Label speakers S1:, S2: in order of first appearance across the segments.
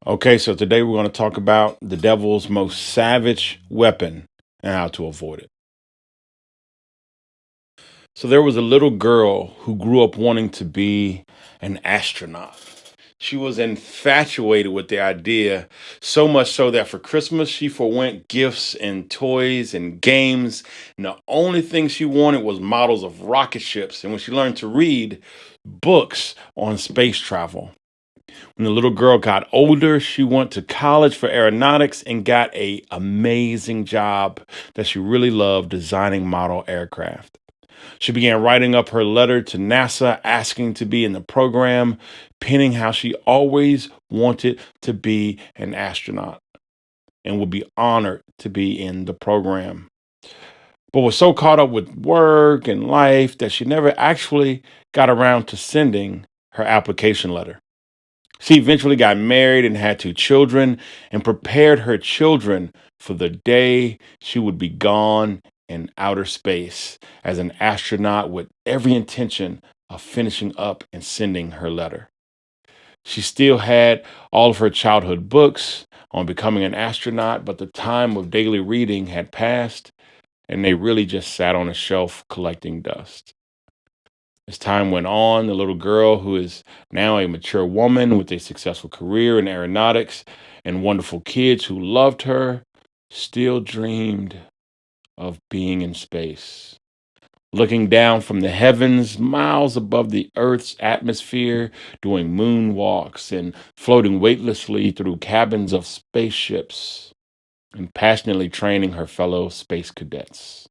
S1: Okay, so today we're going to talk about the devil's most savage weapon and how to avoid it. So there was a little girl who grew up wanting to be an astronaut. She was infatuated with the idea, so much so that for Christmas she forwent gifts and toys and games. And the only thing she wanted was models of rocket ships. And when she learned to read, books on space travel. When the little girl got older, she went to college for aeronautics and got a amazing job that she really loved, designing model aircraft. She began writing up her letter to NASA asking to be in the program, penning how she always wanted to be an astronaut and would be honored to be in the program. But was so caught up with work and life that she never actually got around to sending her application letter. She eventually got married and had two children and prepared her children for the day she would be gone in outer space as an astronaut with every intention of finishing up and sending her letter. She still had all of her childhood books on becoming an astronaut, but the time of daily reading had passed and they really just sat on a shelf collecting dust. As time went on, the little girl, who is now a mature woman with a successful career in aeronautics and wonderful kids who loved her, still dreamed of being in space. Looking down from the heavens, miles above the Earth's atmosphere, doing moonwalks and floating weightlessly through cabins of spaceships, and passionately training her fellow space cadets.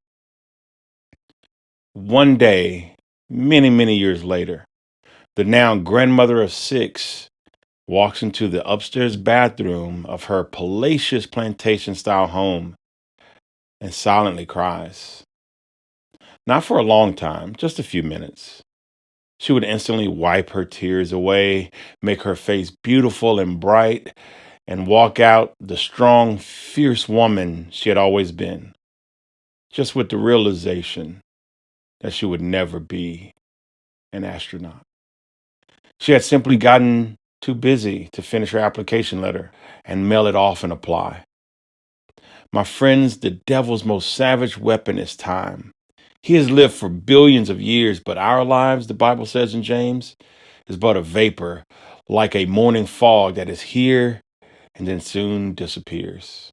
S1: One day, many years later, the now grandmother of six walks into the upstairs bathroom of her palatial plantation style home and silently cries. Not for a long time, just a few minutes. She would instantly wipe her tears away, make her face beautiful and bright, and walk out the strong, fierce woman she had always been, just with the realization that she would never be an astronaut. She had simply gotten too busy to finish her application letter and mail it off and apply. My friends, the devil's most savage weapon is time. He has lived for billions of years, but our lives, the Bible says in James, is but a vapor, like a morning fog that is here and then soon disappears.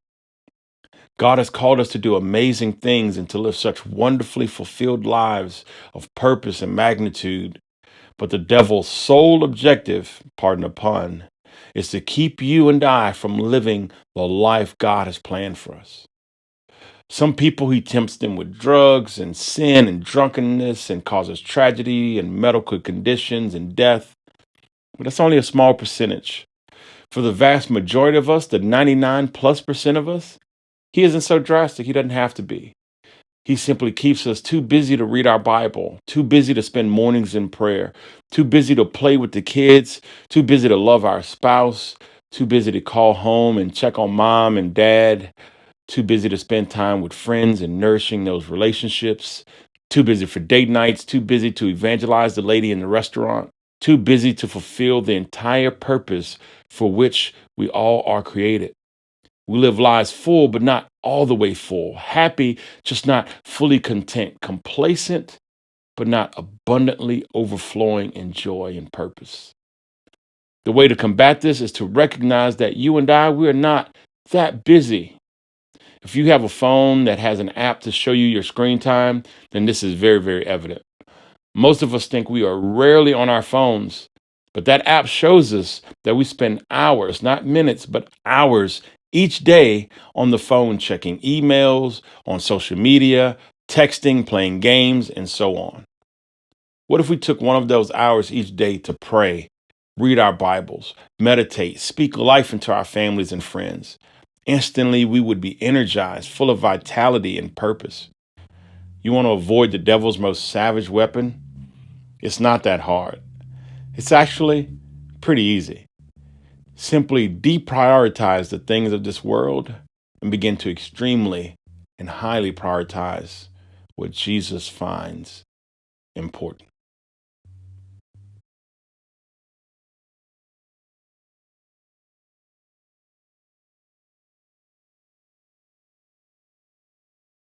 S1: God has called us to do amazing things and to live such wonderfully fulfilled lives of purpose and magnitude. But the devil's sole objective, pardon the pun, is to keep you and I from living the life God has planned for us. Some people, he tempts them with drugs and sin and drunkenness and causes tragedy and medical conditions and death. But that's only a small percentage. For the vast majority of us, the 99+% of us, he isn't so drastic. He doesn't have to be. He simply keeps us too busy to read our Bible, too busy to spend mornings in prayer, too busy to play with the kids, too busy to love our spouse, too busy to call home and check on mom and dad, too busy to spend time with friends and nourishing those relationships, too busy for date nights, too busy to evangelize the lady in the restaurant, too busy to fulfill the entire purpose for which we all are created. We live lives full, but not all the way full. Happy, just not fully content. Complacent, but not abundantly overflowing in joy and purpose. The way to combat this is to recognize that you and I, we are not that busy. If you have a phone that has an app to show you your screen time, then this is very evident. Most of us think we are rarely on our phones, but that app shows us that we spend hours, not minutes, but hours each day on the phone, checking emails, on social media, texting, playing games, and so on. What if we took one of those hours each day to pray, read our Bibles, meditate, speak life into our families and friends? Instantly, we would be energized, full of vitality and purpose. You want to avoid the devil's most savage weapon? It's not that hard. It's actually pretty easy. Simply deprioritize the things of this world and begin to extremely and highly prioritize what Jesus finds important.